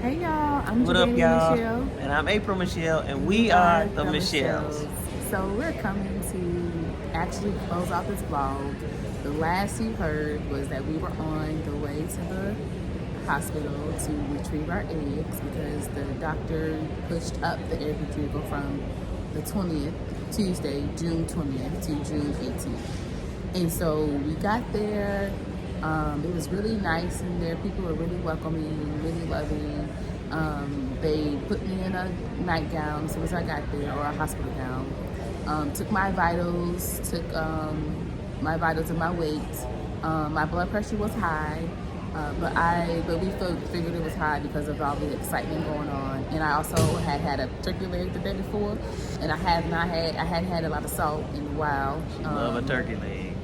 Hey y'all, I'm What up, y'all? JavaniaMichelle. And I'm AprilMichelle, and we are the Michelles. So we're coming to actually close out this vlog. The last you heard was that we were on the way to the hospital to retrieve our eggs because the doctor pushed up the egg retrieval from the 20th, Tuesday, June 20th to June 18th. And so we got there. It was really nice in there. People were really welcoming, really loving. They put me in a nightgown as soon as I got there, or a hospital gown. Took my vitals, my vitals and my weight. My blood pressure was high, but we figured it was high because of all the excitement going on. And I also had a turkey leg the day before, and I hadn't had a lot of salt in a while. Love a turkey leg.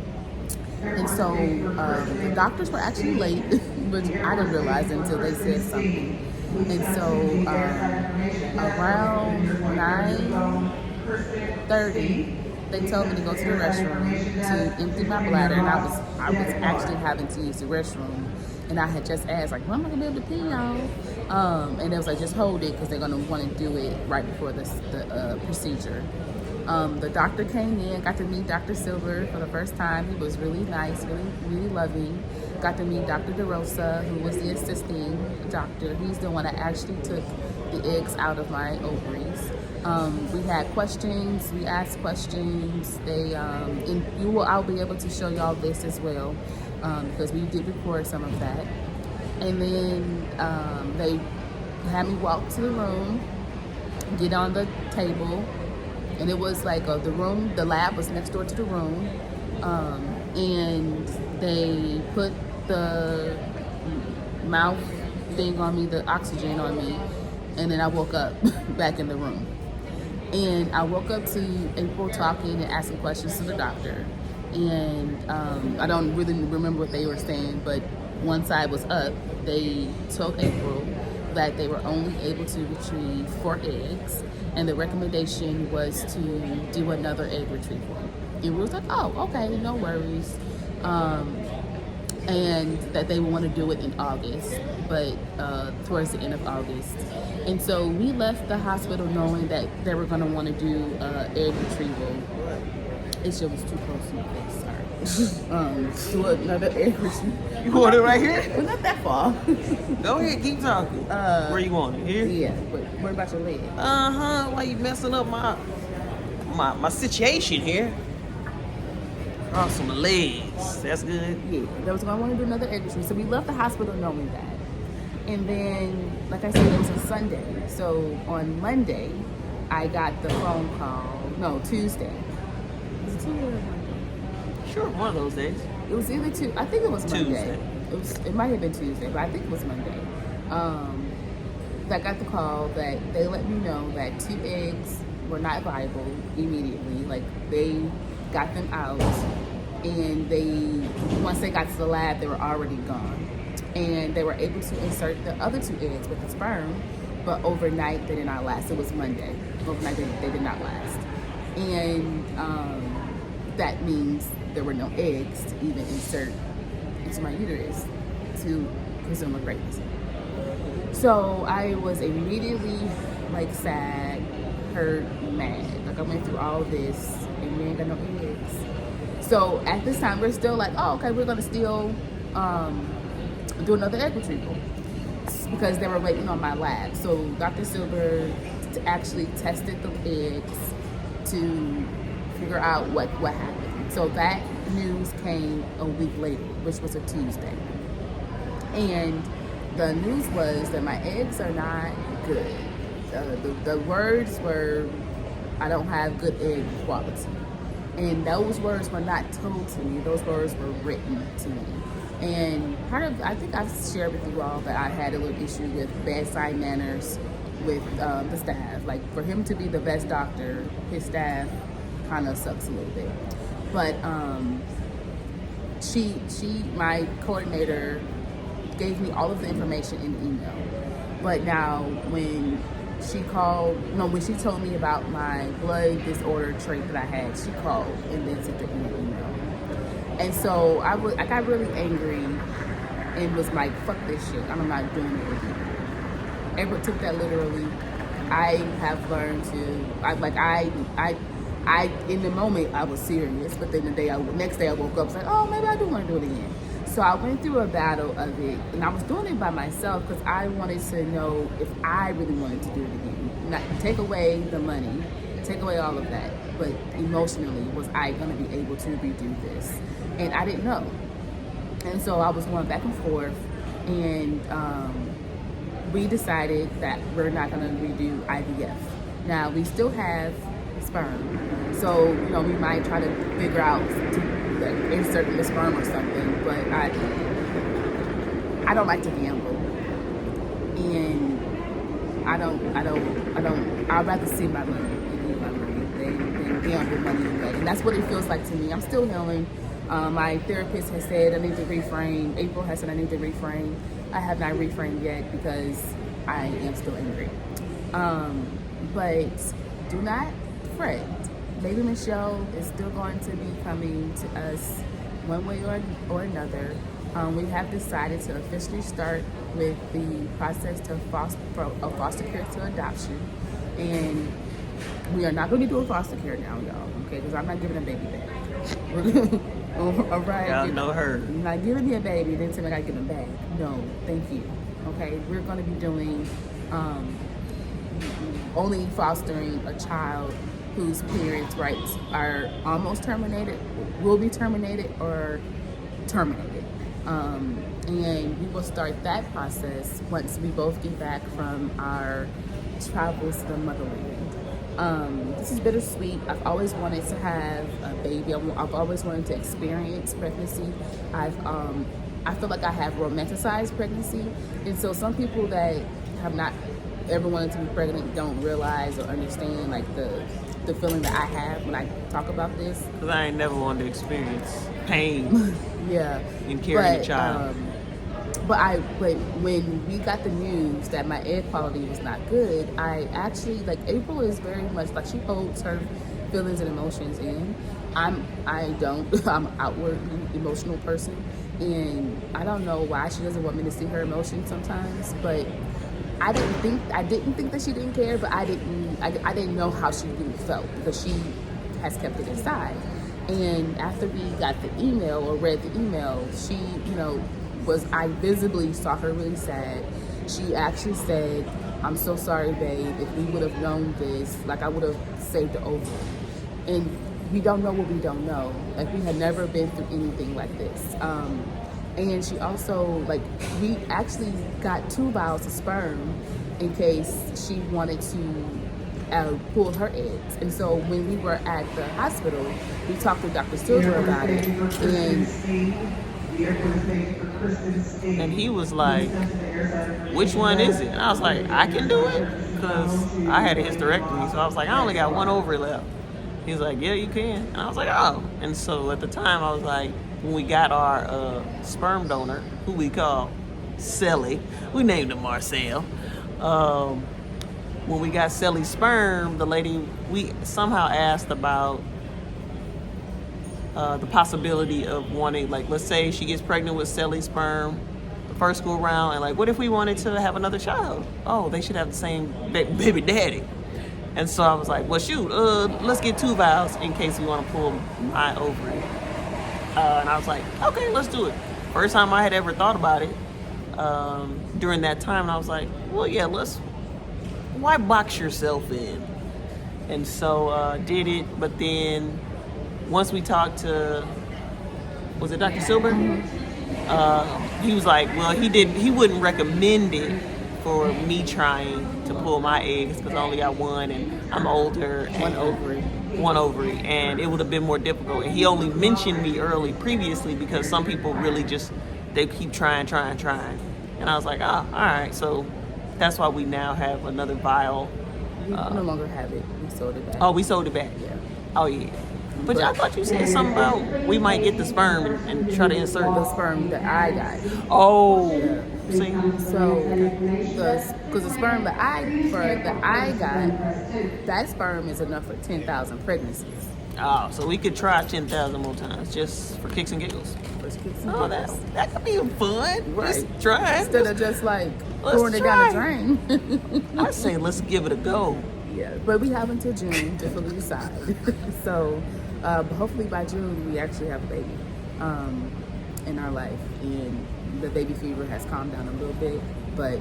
And so the doctors were actually late, but I didn't realize it until they said something. And so around 9:30, they told me to go to the restroom to empty my bladder, and I was actually having to use the restroom. And I had just asked, like, when am I gonna be able to pee, y'all? And they was like, just hold it, because they're gonna want to do it right before the procedure. The doctor came in, got to meet Dr. Silver for the first time. He was really nice, really loving. Got to meet Dr. DeRosa, who was the assisting doctor. He's the one that actually took the eggs out of my ovaries. We had questions, we asked questions. I'll be able to show y'all this as well, because we did record some of that. And then they had me walk to the room, get on the table. And it was like the lab was next door to the room. And they put the mouth thing on me, the oxygen on me. And then I woke up back in the room. And I woke up to April talking and asking questions to the doctor. And I don't really remember what they were saying, but one side was up. They told April that they were only able to retrieve 4 eggs, and the recommendation was to do another egg retrieval. And we was like, oh, okay, no worries. And that they would want to do it in August, but towards the end of August. And so we left the hospital knowing that they were going to want to do egg retrieval. It was too close to my face, sorry. Do another egg retrieval. You want it right here? Well, not that far. Go ahead, keep talking. Where you want it? Here? Yeah, but what about your leg? Why you messing up my situation here? Cross some legs. That's good. Yeah, that was I wanted to do another egg retrieval. So we left the hospital knowing that. And then, like I said, it was a Sunday. So on Monday, I got the phone call. No, Tuesday. Was it Tuesday or Monday? Sure, one of those days. It was either Tuesday. I think it was Monday. Tuesday. It might have been Tuesday, but I think it was Monday. I got the call that they let me know that 2 eggs were not viable immediately. Like, they got them out, and once they got to the lab, they were already gone. And they were able to insert the other 2 eggs with the sperm, but overnight they did not last. It was Monday. Overnight they did not last. And that means there were no eggs to even insert into my uterus to presume a pregnancy. So I was immediately like sad, hurt, mad. Like, I went through all this and we ain't got no eggs. So at this time we're still like, oh, okay, we're gonna still do another egg retrieval because they were waiting on my lab. So Dr. Silver actually tested the eggs to figure out what happened. So that news came a week later, which was a Tuesday. And the news was that my eggs are not good. The words were, I don't have good egg quality. And those words were not told to me, those words were written to me. And I think I've shared with you all that I had a little issue with bedside manners with the staff. Like, for him to be the best doctor, his staff kind of sucks a little bit. But my coordinator gave me all of the information in email. But now when she told me about my blood disorder trait that I had, she called and then sent it in an email. And so I got really angry and was like, fuck this shit, I'm not doing it again. April took that literally. I have learned to, in the moment I was serious, but then next day I woke up, I was like, oh, maybe I do want to do it again. So I went through a battle of it, and I was doing it by myself because I wanted to know if I really wanted to do it again. Not take away the money, take away all of that, but emotionally, was I going to be able to redo this? And I didn't know. And so I was going back and forth, and we decided that we're not going to redo IVF. Now, we still have sperm, so we might try to figure out to insert the sperm or something, but I don't like to gamble, and I'd rather see my money and eat my money than gamble money away. And that's what it feels like to me. I'm still healing. My therapist has said I need to reframe. April has said I need to reframe. I have not reframed yet because I am still angry. But do not fret. Baby Michelle is still going to be coming to us one way or another. We have decided to officially start with the process to foster care to adoption. And we are not going to do a foster care now, y'all, okay? Because I'm not giving a baby back. All right. Y'all know her. You're not giving me a baby, then tell me I gotta give him back. No, thank you. Okay, we're gonna be doing only fostering a child whose parents' rights are almost terminated, will be terminated, or terminated. And we will start that process once we both get back from our travels to the motherland. This is bittersweet. I've always wanted to have a baby. I've always wanted to experience pregnancy. I feel like I have romanticized pregnancy, and so some people that have not ever wanted to be pregnant don't realize or understand like the feeling that I have when I talk about this. Because I ain't never wanted to experience pain. Yeah. In carrying a child. But when we got the news that my egg quality was not good, I actually, April is very much, she holds her feelings and emotions in. I'm outwardly emotional person, and I don't know why she doesn't want me to see her emotions sometimes, but I didn't think that she didn't care, but I didn't know how she really felt because she has kept it inside. And after we got the email or read the email, she, I visibly saw her really sad. She actually said, I'm so sorry, babe. If we would have known this, I would have saved the ovary. And we don't know what we don't know. We had never been through anything like this. And she also, we actually got 2 vials of sperm in case she wanted to pull her eggs. And so when we were at the hospital, we talked to Dr. Silver about it. And he was like, which one is it? And I was like, I can do it? Because I had a hysterectomy. So I was like, I only got 1 ovary left. He was like, yeah, you can. And I was like, oh. And so at the time, I was like, when we got our sperm donor, who we call Sally, we named him Marcel. When we got Sally's sperm, the lady, we somehow asked about the possibility of wanting, let's say she gets pregnant with Sally's sperm the first go around, and what if we wanted to have another child? Oh, they should have the same baby daddy. And so I was like, well, shoot, let's get 2 vials in case we want to pull my ovary. And I was like, okay, let's do it. First time I had ever thought about it during that time, and I was like, well, yeah, why box yourself in? And so did it, but then once we talked to, was it Dr. Silver? He was like, well, he wouldn't recommend it for me trying to pull my eggs because I only got 1 and I'm older. One ovary, and it would have been more difficult. And he only mentioned me previously because some people really they keep trying. And I was like, all right. So that's why we now have another vial. We no longer have it. We sold it back. Oh, we sold it back. Yeah. Oh, yeah. But I thought you said something about we might get the sperm and try to insert the sperm that I got. Oh, yeah. See? So, because the sperm that I got, that sperm is enough for 10,000 pregnancies. Oh, so we could try 10,000 more times just for kicks and giggles. That could be fun. Right. Just try. Instead of just pouring Let's it down the try. drain. I say let's give it a go. Yeah, but we have until June to fully decide. So hopefully by June we actually have a baby in our life, and the baby fever has calmed down a little bit. But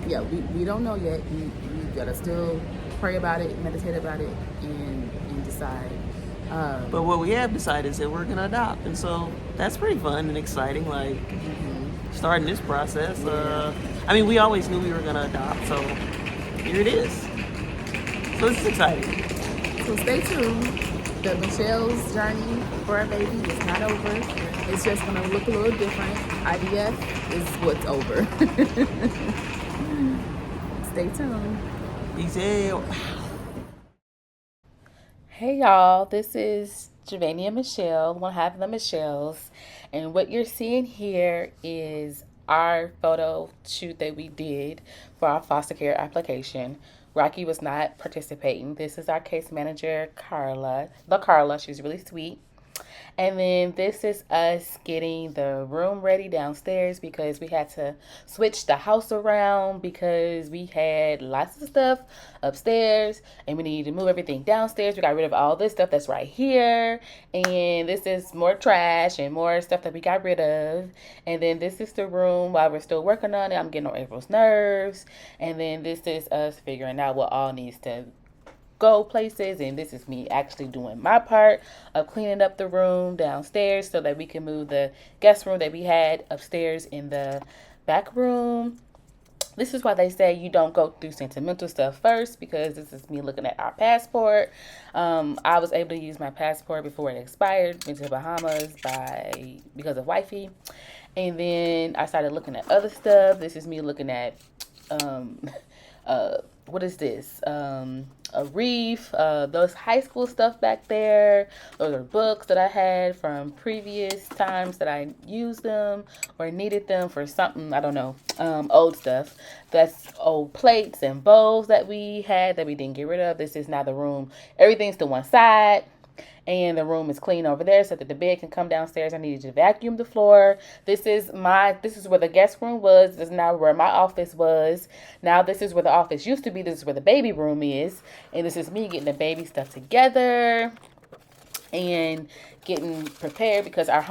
yeah, we don't know yet. We gotta still pray about it, meditate about it, and decide. But what we have decided is that we're gonna adopt, and so that's pretty fun and exciting. Like starting this process. I mean, we always knew we were gonna adopt, so here it is. So it's exciting. So stay tuned. The Michelle's journey for a baby is not over. It's just going to look a little different. IVF is what's over. Stay tuned. Michelle. Hey y'all, this is JavaniaMichelle, one half of the Michelles. And what you're seeing here is our photo shoot that we did for our foster care application. Rocky was not participating. This is our case manager, Carla. She's really sweet. And then this is us getting the room ready downstairs because we had to switch the house around because we had lots of stuff upstairs and we needed to move everything downstairs. We got rid of all this stuff that's right here. And this is more trash and more stuff that we got rid of. And then this is the room while we're still working on it. I'm getting on April's nerves. And then this is us figuring out what all needs to go places, and this is me actually doing my part of cleaning up the room downstairs so that we can move the guest room that we had upstairs in the back room. This is why they say you don't go through sentimental stuff first, because this is me looking at our passport. I was able to use my passport before it expired. Went to the Bahamas because of wifey. And then I started looking at other stuff. This is me looking at what is this? A reef, those high school stuff back there. Those are books that I had from previous times that I used them or needed them for something, I don't know, old stuff. That's old plates and bowls that we had that we didn't get rid of. This is now the room. Everything's to one side. And the room is clean over there so that the bed can come downstairs. I needed to vacuum the floor. This is where the guest room was. This is now where my office was. Now this is where the office used to be. This is where the baby room is. And this is me getting the baby stuff together and getting prepared because our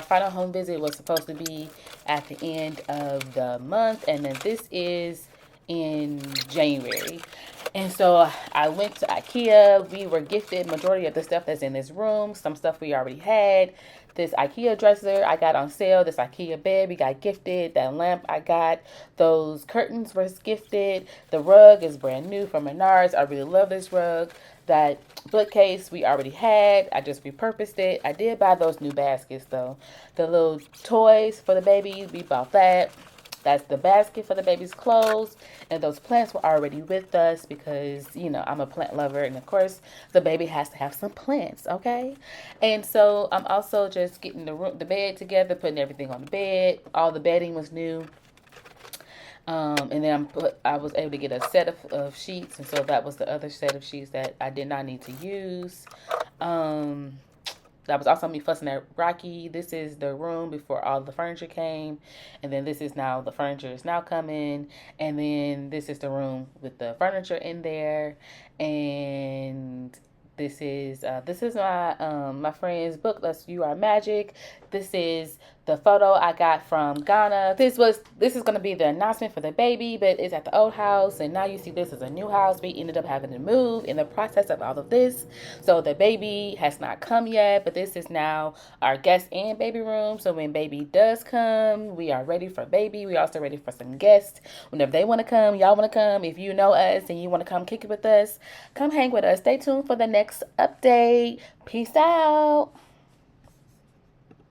final home visit was supposed to be at the end of the month. And then this is in January. And so I went to IKEA. We were gifted majority of the stuff that's in this room. Some stuff we already had. This IKEA dresser I got on sale. This IKEA bed we got gifted. That lamp I got. Those curtains was gifted. The rug is brand new from Menards. I really love this rug. That bookcase we already had. I just repurposed it. I did buy those new baskets though. The little toys for the baby, we bought that. That's the basket for the baby's clothes. And those plants were already with us because, I'm a plant lover. And, of course, the baby has to have some plants, okay? And so I'm also just getting the bed together, putting everything on the bed. All the bedding was new. And then I was able to get a set of sheets. And so that was the other set of sheets that I did not need to use. That was also me fussing at Rocky. This is the room before all the furniture came. And then the furniture is now coming. And then this is the room with the furniture in there. And this is my friend's book. That's You Are Magic. This is the photo I got from Ghana. This is going to be the announcement for the baby, but it's at the old house. And now you see this is a new house. We ended up having to move in the process of all of this. So the baby has not come yet, but this is now our guest and baby room. So when baby does come, we are ready for baby. We also ready for some guests. Whenever they want to come, y'all want to come. If you know us and you want to come kick it with us, come hang with us. Stay tuned for the next update. Peace out.